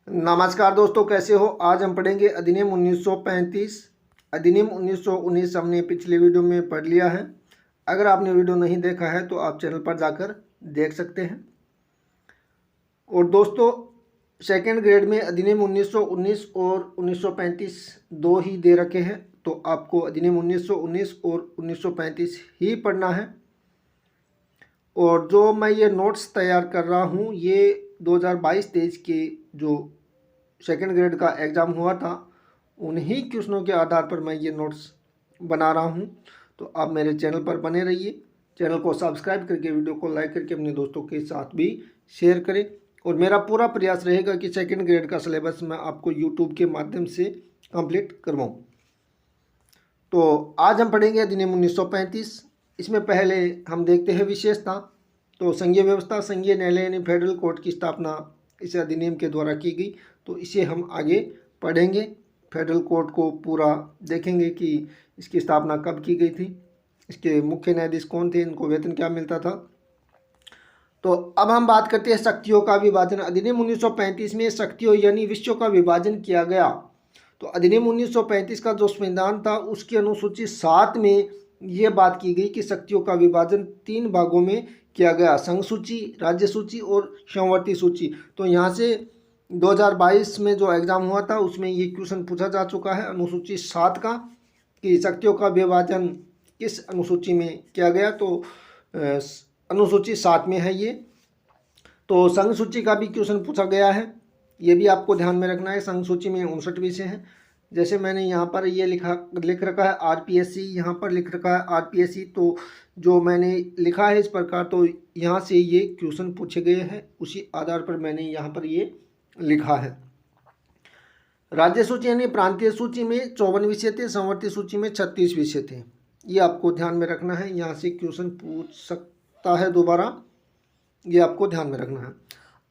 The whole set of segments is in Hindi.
नमस्कार दोस्तों, कैसे हो। आज हम पढ़ेंगे अधिनियम 1935। अधिनियम 1919 हमने पिछले वीडियो में पढ़ लिया है। अगर आपने वीडियो नहीं देखा है तो आप चैनल पर जाकर देख सकते हैं। और दोस्तों, सेकेंड ग्रेड में अधिनियम 1919 और 1935 दो ही दे रखे हैं, तो आपको अधिनियम 1919 और 1935 ही पढ़ना है। और जो मैं ये नोट्स तैयार कर रहा हूँ, ये 2022-23 के जो सेकेंड ग्रेड का एग्ज़ाम हुआ था उन्हीं क्वेश्चनों के आधार पर मैं ये नोट्स बना रहा हूँ। तो आप मेरे चैनल पर बने रहिए। चैनल को सब्सक्राइब करके वीडियो को लाइक करके अपने दोस्तों के साथ भी शेयर करें। और मेरा पूरा प्रयास रहेगा कि सेकेंड ग्रेड का सिलेबस मैं आपको यूट्यूब के माध्यम से कंप्लीट करवाऊँ। तो आज हम पढ़ेंगे अधिनियम 1935। इसमें पहले हम देखते हैं विशेषता। तो संघीय व्यवस्था, संघीय न्यायालय यानी फेडरल कोर्ट की स्थापना इस अधिनियम के द्वारा की गई। तो इसे हम आगे पढ़ेंगे। फेडरल कोर्ट को पूरा देखेंगे कि इसकी स्थापना कब की गई थी, इसके मुख्य न्यायाधीश कौन थे, इनको वेतन क्या मिलता था। तो अब हम बात करते हैं शक्तियों का विभाजन। अधिनियम 1935 में शक्तियों यानी विषयों का विभाजन किया गया। तो अधिनियम 1935 का जो संविधान था उसकी अनुसूची 7 में ये बात की गई कि शक्तियों का विभाजन 3 भागों में किया गया: संघ सूची, राज्य सूची और समवर्ती सूची। तो यहाँ से 2022 में जो एग्ज़ाम हुआ था उसमें ये क्वेश्चन पूछा जा चुका है अनुसूची 7 का, कि शक्तियों का विभाजन किस अनुसूची में किया गया। तो अनुसूची 7 में है ये। तो संघ सूची का भी क्वेश्चन पूछा गया है, ये भी आपको ध्यान में रखना है। संघ सूची में 59 विषय हैं। जैसे मैंने यहाँ पर ये लिख रखा है आरपीएससी, यहाँ पर लिख रखा है आरपीएससी। तो जो मैंने लिखा है इस प्रकार, तो यहाँ से ये क्वेश्चन पूछे गए हैं, उसी आधार पर मैंने यहाँ पर ये लिखा है। राज्य सूची यानी प्रांतीय सूची में 54 विषय थे, समवर्ती सूची में 36 विषय थे। ये आपको ध्यान में रखना है, यहाँ से क्वेश्चन पूछ सकता है दोबारा, ये आपको ध्यान में रखना है।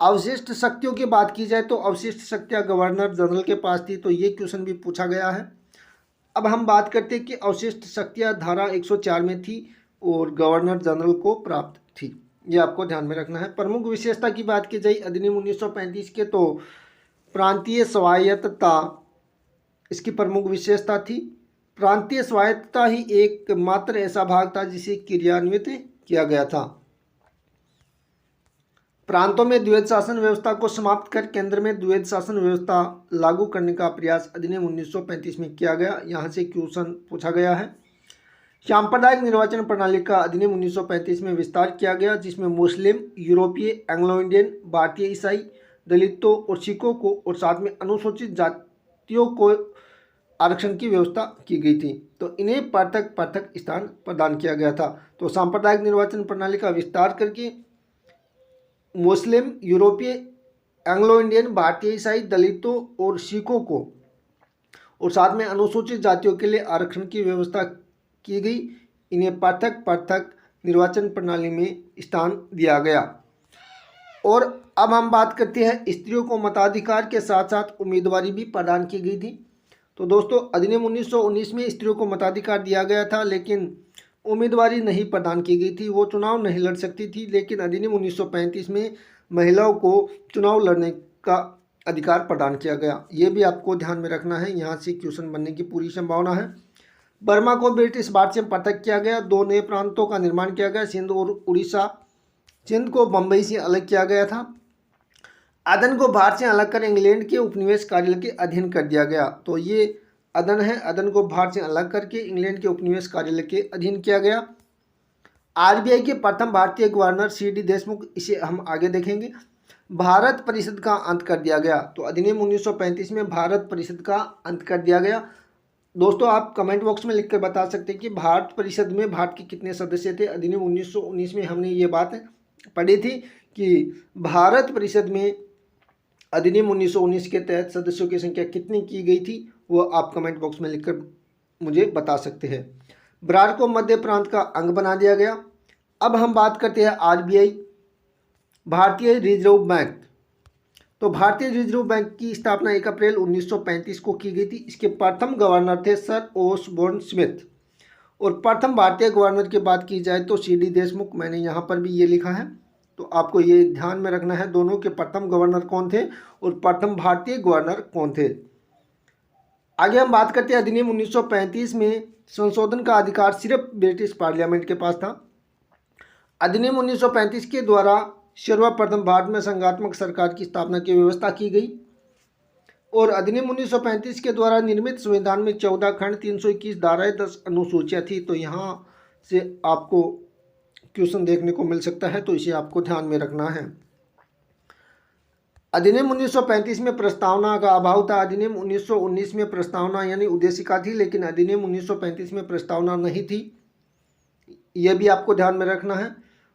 अवशिष्ट शक्तियों की बात की जाए तो अवशिष्ट शक्तियाँ गवर्नर जनरल के पास थी, तो ये क्वेश्चन भी पूछा गया है। अब हम बात करते हैं कि अवशिष्ट शक्तियाँ धारा 104 में थी और गवर्नर जनरल को प्राप्त थी, ये आपको ध्यान में रखना है। प्रमुख विशेषता की बात की जाए अधिनियम 1935 के, तो प्रांतीय स्वायत्तता इसकी प्रमुख विशेषता थी। प्रांतीय स्वायत्तता ही एकमात्र ऐसा भाग था जिसे क्रियान्वित किया गया था। प्रांतों में द्वैध शासन व्यवस्था को समाप्त कर केंद्र में द्वैध शासन व्यवस्था लागू करने का प्रयास अधिनियम 1935 में किया गया। यहाँ से क्वेश्चन पूछा गया है। सांप्रदायिक निर्वाचन प्रणाली का अधिनियम 1935 में विस्तार किया गया, जिसमें मुस्लिम, यूरोपीय, एंग्लो इंडियन, भारतीय ईसाई, दलितों और सिखों को और साथ में अनुसूचित जातियों को आरक्षण की व्यवस्था की गई थी। तो इन्हें पृथक पृथक स्थान प्रदान किया गया था। तो सांप्रदायिक निर्वाचन प्रणाली का विस्तार करके मुस्लिम, यूरोपीय, एंग्लो इंडियन, भारतीय ईसाई, दलितों और सिखों को और साथ में अनुसूचित जातियों के लिए आरक्षण की व्यवस्था की गई। इन्हें पृथक पृथक निर्वाचन प्रणाली में स्थान दिया गया। और अब हम बात करते हैं स्त्रियों को मताधिकार के साथ साथ उम्मीदवारी भी प्रदान की गई थी। तो दोस्तों, अधिनियम 1919 में स्त्रियों को मताधिकार दिया गया था, लेकिन उम्मीदवारी नहीं प्रदान की गई थी, वो चुनाव नहीं लड़ सकती थी। लेकिन अधिनियम 1935 में महिलाओं को चुनाव लड़ने का अधिकार प्रदान किया गया। ये भी आपको ध्यान में रखना है, यहाँ से क्वेश्चन बनने की पूरी संभावना है। बर्मा को ब्रिटिश भारत से पृथक किया गया। 2 नए प्रांतों का निर्माण किया गया, सिंध और उड़ीसा। सिंध को बम्बई से अलग किया गया था। अदन को भारत से अलग कर इंग्लैंड के उपनिवेश कार्यालय के अधीन कर दिया गया। तो ये अदन है, अदन को भारत से अलग करके इंग्लैंड के उपनिवेश कार्यालय के अधीन किया गया। आरबीआई के प्रथम भारतीय गवर्नर सीडी देशमुख, इसे हम आगे देखेंगे। भारत परिषद का अंत कर दिया गया। तो अधिनियम 1935 में भारत परिषद का अंत कर दिया गया। दोस्तों, आप कमेंट बॉक्स में लिखकर बता सकते हैं कि भारत परिषद में भारत के कितने सदस्य थे। अधिनियम 1919 में हमने ये बात पढ़ी थी कि भारत परिषद में अधिनियम 1919 के तहत सदस्यों की संख्या कितनी की गई थी, वो आप कमेंट बॉक्स में लिखकर मुझे बता सकते हैं। बिहार को मध्य प्रांत का अंग बना दिया गया। अब हम बात करते हैं आरबीआई, भारतीय रिजर्व बैंक। तो भारतीय रिजर्व बैंक की स्थापना 1 अप्रैल 1935 को की गई थी। इसके प्रथम गवर्नर थे सर ओसबोर्न स्मिथ। और प्रथम भारतीय गवर्नर की बात की जाए तो सीडी देशमुख, मैंने यहाँ पर भी ये लिखा है। तो आपको ये ध्यान में रखना है दोनों के प्रथम गवर्नर कौन थे और प्रथम भारतीय गवर्नर कौन थे। आगे हम बात करते हैं अधिनियम 1935 में संशोधन का अधिकार सिर्फ ब्रिटिश पार्लियामेंट के पास था। अधिनियम 1935 के द्वारा सर्वप्रथम भारत में संघात्मक सरकार की स्थापना की व्यवस्था की गई और अधिनियम 1935 के द्वारा निर्मित संविधान में 14 खंड 321 धाराएं 10 अनुसूचियां थी। तो यहाँ से आपको क्वेश्चन देखने को मिल सकता है, तो इसे आपको ध्यान में रखना है। अधिनियम 1935 में प्रस्तावना का अभाव था। अधिनियम 1919 में प्रस्तावना यानी उद्देशिका थी, लेकिन अधिनियम 1935 में प्रस्तावना नहीं थी, यह भी आपको ध्यान में रखना है।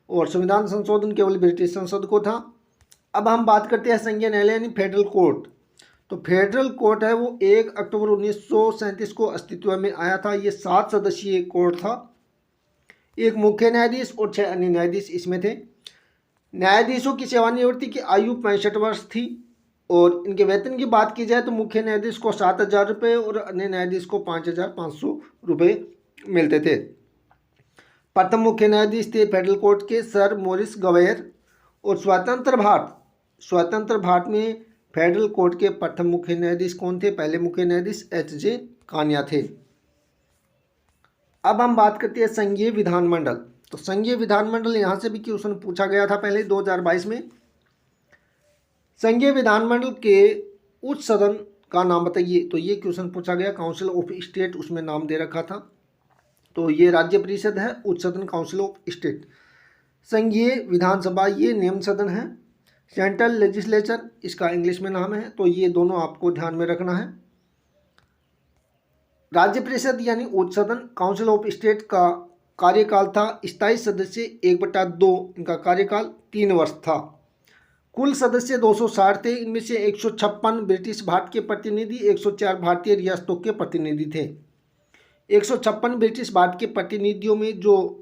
और संविधान संशोधन केवल ब्रिटिश संसद को था। अब हम बात करते हैं संघीय न्यायालय यानी फेडरल कोर्ट। तो फेडरल कोर्ट है वो 1 अक्टूबर 1937 को अस्तित्व में आया था। ये 7 सदस्यीय कोर्ट था, एक मुख्य न्यायाधीश और 6 अन्य न्यायाधीश इसमें थे। न्यायाधीशों की सेवानिवृत्ति की आयु 65 वर्ष थी और इनके वेतन की बात की जाए तो मुख्य न्यायाधीश को 7,000 रुपये और अन्य न्यायाधीश को 5,500 रुपये मिलते थे। प्रथम मुख्य न्यायाधीश थे फेडरल कोर्ट के सर मॉरिस गवेयर। और स्वतंत्र भारत में फेडरल कोर्ट के प्रथम मुख्य न्यायाधीश कौन थे? पहले मुख्य न्यायाधीश H.J. कान्या थे। अब हम बात करते हैं संघीय विधानमंडल। तो संघीय विधानमंडल यहाँ से भी क्वेश्चन पूछा गया था पहले 2022 में। संघीय विधानमंडल के उच्च सदन का नाम बताइए, तो ये क्वेश्चन पूछा गया। काउंसिल ऑफ स्टेट उसमें नाम दे रखा था, तो ये राज्य परिषद है, उच्च सदन काउंसिल ऑफ स्टेट। संघीय विधानसभा ये निम्न सदन है। सेंट्रल लेजिस्लेचर इसका इंग्लिश में नाम है, तो ये दोनों आपको ध्यान में रखना है। राज्य परिषद यानी उच्च सदन काउंसिल ऑफ स्टेट का कार्यकाल था स्थायी सदस्य 1/2, इनका कार्यकाल 3 वर्ष था। कुल सदस्य 260 थे, इनमें से 156 ब्रिटिश भारत के प्रतिनिधि, 104 भारतीय रियासतों के प्रतिनिधि थे। 156 ब्रिटिश भारत के प्रतिनिधियों में जो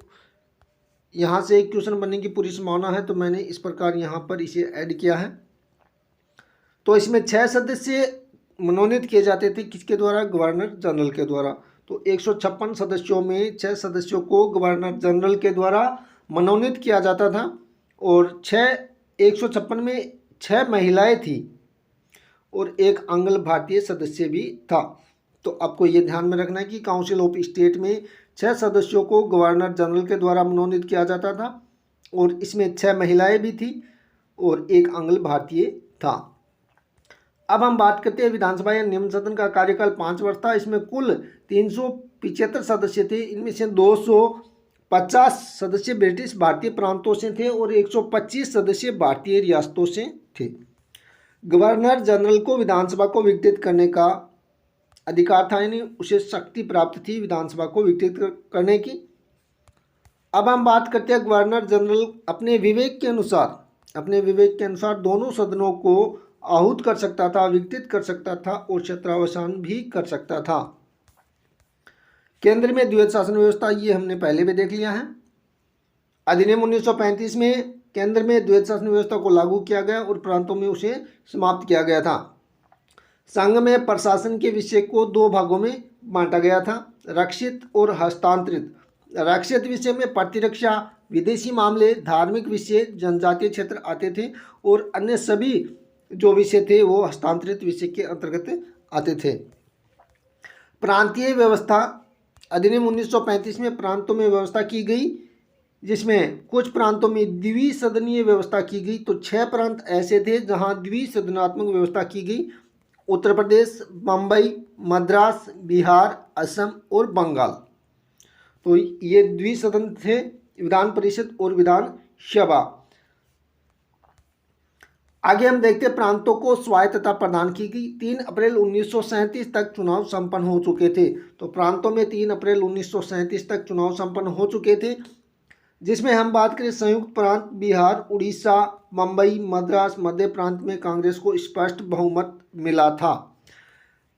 यहाँ से एक क्वेश्चन बनने की पूरी संभावना है, तो मैंने इस प्रकार यहाँ पर इसे ऐड किया है। तो इसमें 6 सदस्य मनोनीत किए जाते थे, किसके द्वारा? गवर्नर जनरल के द्वारा। तो 156 सदस्यों में 6 सदस्यों को गवर्नर जनरल के द्वारा मनोनीत किया जाता था और 156 में 6 महिलाएं थी और 1 आंग्ल भारतीय सदस्य भी था। तो आपको ये ध्यान में रखना है कि काउंसिल ऑफ स्टेट में 6 सदस्यों को गवर्नर जनरल के द्वारा मनोनीत किया जाता था और इसमें 6 महिलाएं भी थी और 1 आंग्ल भारतीय था। अब हम बात करते हैं विधानसभा या निम्न सदन का कार्यकाल 5 वर्ष था। इसमें कुल 375 सदस्य थे, इनमें से 250 सदस्य ब्रिटिश भारतीय प्रांतों से थे और 125 सदस्य भारतीय रियासतों से थे। गवर्नर जनरल को विधानसभा को विघटित करने का अधिकार था, यानी उसे शक्ति प्राप्त थी विधानसभा को विघटित करने की। अब हम बात करते हैं गवर्नर जनरल अपने विवेक के अनुसार दोनों सदनों को आहूत कर सकता था, विघटित कर सकता था और छत्रावसान भी कर सकता था। केंद्र में द्वैध शासन व्यवस्था, ये हमने पहले भी देख लिया है। अधिनियम 1935 में केंद्र में द्वैध शासन व्यवस्था को लागू किया गया और प्रांतों में उसे समाप्त किया गया था। संघ में प्रशासन के विषय को 2 भागों में बांटा गया था, रक्षित और हस्तांतरित। रक्षित विषय में प्रतिरक्षा, विदेशी मामले, धार्मिक विषय, जनजातीय क्षेत्र आते थे और अन्य सभी जो विषय थे वो हस्तांतरित विषय के अंतर्गत आते थे। प्रांतीय व्यवस्था, अधिनियम 1935 में प्रांतों में व्यवस्था की गई, जिसमें कुछ प्रांतों में द्विसदनीय व्यवस्था की गई। तो 6 प्रांत ऐसे थे जहां द्विसदनात्मक व्यवस्था की गई: उत्तर प्रदेश, बम्बई, मद्रास, बिहार, असम और बंगाल। तो ये द्विसदन थे, विधान परिषद और विधानसभा। आगे हम देखते हैं प्रांतों को स्वायत्तता प्रदान की गई। 3 अप्रैल 1937 तक चुनाव संपन्न हो चुके थे। तो प्रांतों में 3 अप्रैल 1937 तक चुनाव संपन्न हो चुके थे, जिसमें हम बात करें संयुक्त प्रांत बिहार, उड़ीसा, मुंबई, मद्रास, मध्य प्रांत में कांग्रेस को स्पष्ट बहुमत मिला था।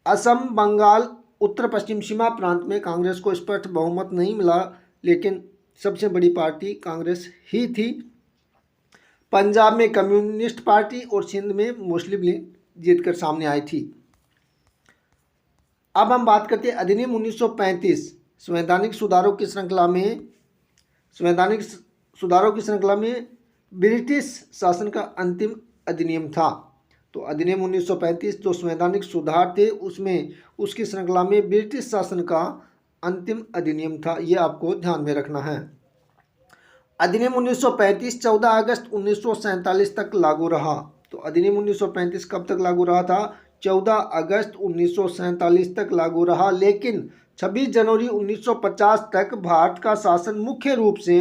असम, बंगाल, उत्तर पश्चिम सीमा प्रांत में कांग्रेस को स्पष्ट बहुमत नहीं मिला, लेकिन सबसे बड़ी पार्टी कांग्रेस ही थी। पंजाब में कम्युनिस्ट पार्टी और सिंध में मुस्लिम लीग जीतकर सामने आई थी। अब हम बात करते हैं अधिनियम 1935। संवैधानिक सुधारों की श्रृंखला में ब्रिटिश शासन का अंतिम अधिनियम था। तो अधिनियम 1935 जो संवैधानिक सुधार थे उसमें उसकी श्रृंखला में ब्रिटिश शासन का अंतिम अधिनियम था, ये आपको ध्यान में रखना है। अधिनियम 1935 14 अगस्त 1947 तक लागू रहा। तो अधिनियम 1935 कब तक लागू रहा था? 14 अगस्त 1947 तक लागू रहा, लेकिन 26 जनवरी 1950 तक भारत का शासन मुख्य रूप से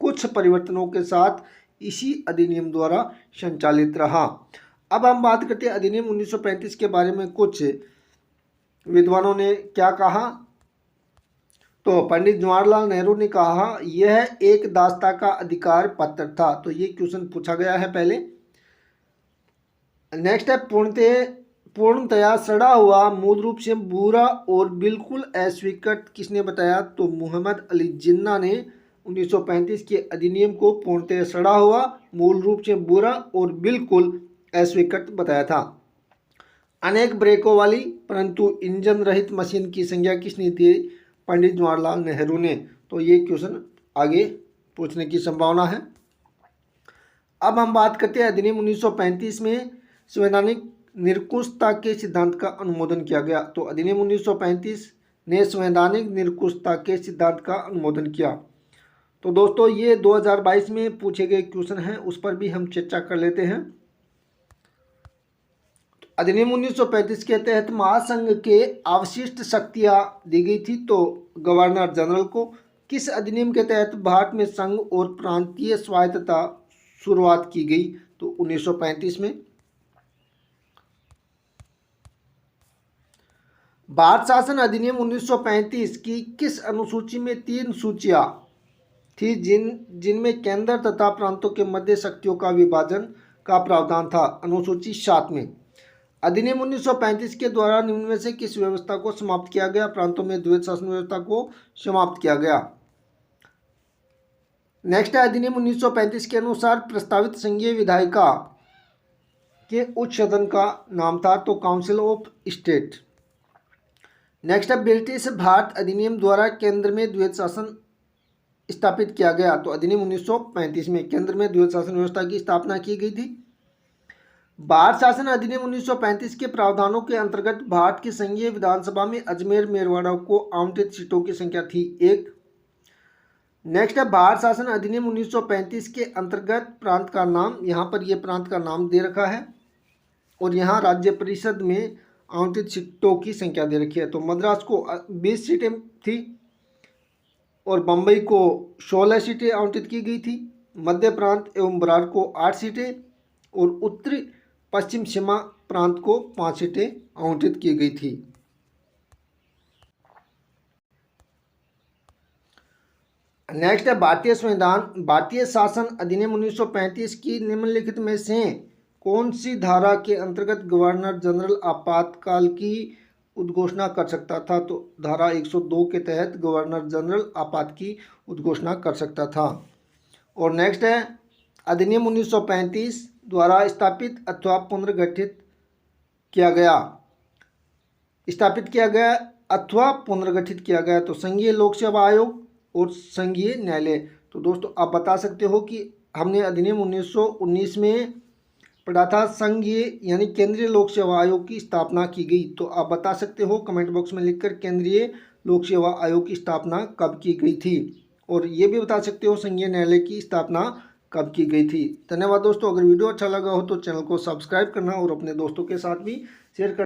कुछ परिवर्तनों के साथ इसी अधिनियम द्वारा संचालित रहा। अब हम बात करते हैं अधिनियम 1935 के बारे में। कुछ विद्वानों ने क्या कहा? तो पंडित जवाहरलाल नेहरू ने कहा यह एक दासता का अधिकार पत्र था। तो ये क्वेश्चन पूछा गया है पहले। नेक्स्ट है पूर्णतया सड़ा हुआ, मूल रूप से बुरा और बिल्कुल अस्वीकृत किसने बताया? तो मोहम्मद अली जिन्ना ने 1935 के अधिनियम को पूर्णतया सड़ा हुआ, मूल रूप से बुरा और बिल्कुल अस्वीकृत बताया था। अनेक ब्रेकों वाली परंतु इंजन रहित मशीन की संज्ञा किसने दी? पंडित जवाहरलाल नेहरू ने। तो ये क्वेश्चन आगे पूछने की संभावना है। अब हम बात करते हैं अधिनियम 1935 में संवैधानिक निरंकुशता के सिद्धांत का अनुमोदन किया गया। तो अधिनियम 1935 ने संवैधानिक निरंकुशता के सिद्धांत का अनुमोदन किया। तो दोस्तों ये 2022 में पूछे गए क्वेश्चन हैं, उस पर भी हम चर्चा कर लेते हैं। अधिनियम 1935 के तहत महासंघ के अवशिष्ट शक्तियां दी गई थी तो गवर्नर जनरल को। किस अधिनियम के तहत भारत में संघ और प्रांतीय स्वायत्तता शुरुआत की गई? तो 1935 में। भारत शासन अधिनियम 1935 की किस अनुसूची में 3 सूचियां थी जिनमें केंद्र तथा प्रांतों के मध्य शक्तियों का विभाजन का प्रावधान था? अनुसूची 7 में। अधिनियम 1935 के द्वारा निम्न में से किस व्यवस्था को समाप्त किया गया? प्रांतों में द्वैत शासन व्यवस्था को समाप्त किया गया। नेक्स्ट है अधिनियम 1935 के अनुसार प्रस्तावित संघीय विधायिका के उच्च सदन का नाम था तो काउंसिल ऑफ स्टेट। नेक्स्ट है ब्रिटिश भारत अधिनियम द्वारा केंद्र में द्वैत शासन स्थापित किया गया। तो अधिनियम 1935 में केंद्र में द्वैत शासन व्यवस्था की स्थापना की गई थी। भारत शासन अधिनियम 1935 के प्रावधानों के अंतर्गत भारत की संघीय विधानसभा में अजमेर मेरवाड़ा को आवंटित सीटों की संख्या थी 1। नेक्स्ट है भारत शासन अधिनियम 1935 के अंतर्गत प्रांत का नाम, यहाँ पर यह प्रांत का नाम दे रखा है और यहाँ राज्य परिषद में आवंटित सीटों की संख्या दे रखी है। तो मद्रास को 20 सीटें थी और बम्बई को 16 सीटें आवंटित की गई थी। मध्य प्रांत एवं बरार को 8 सीटें और उत्तरी पश्चिम सीमा प्रांत को 5 सीटें आवंटित की गई थी। नेक्स्ट है भारतीय संविधान भारतीय शासन अधिनियम 1935 की निम्नलिखित में से कौन सी धारा के अंतर्गत गवर्नर जनरल आपातकाल की उद्घोषणा कर सकता था? तो धारा 102 के तहत गवर्नर जनरल आपात की उद्घोषणा कर सकता था। और नेक्स्ट है अधिनियम 1935 द्वारा स्थापित अथवा पुनर्गठित किया गया अथवा पुनर्गठित किया गया तो संघीय लोक सेवा आयोग और संघीय न्यायालय। तो दोस्तों आप बता सकते हो कि हमने अधिनियम 1919 में पढ़ा था संघीय यानी केंद्रीय लोक सेवा आयोग की स्थापना की गई। तो आप बता सकते हो कमेंट बॉक्स में लिखकर केंद्रीय लोक सेवा आयोग की स्थापना कब की गई थी, और ये भी बता सकते हो संघीय न्यायालय की स्थापना कब की गई थी। धन्यवाद दोस्तों। अगर वीडियो अच्छा लगा हो तो चैनल को सब्सक्राइब करना और अपने दोस्तों के साथ भी शेयर करना।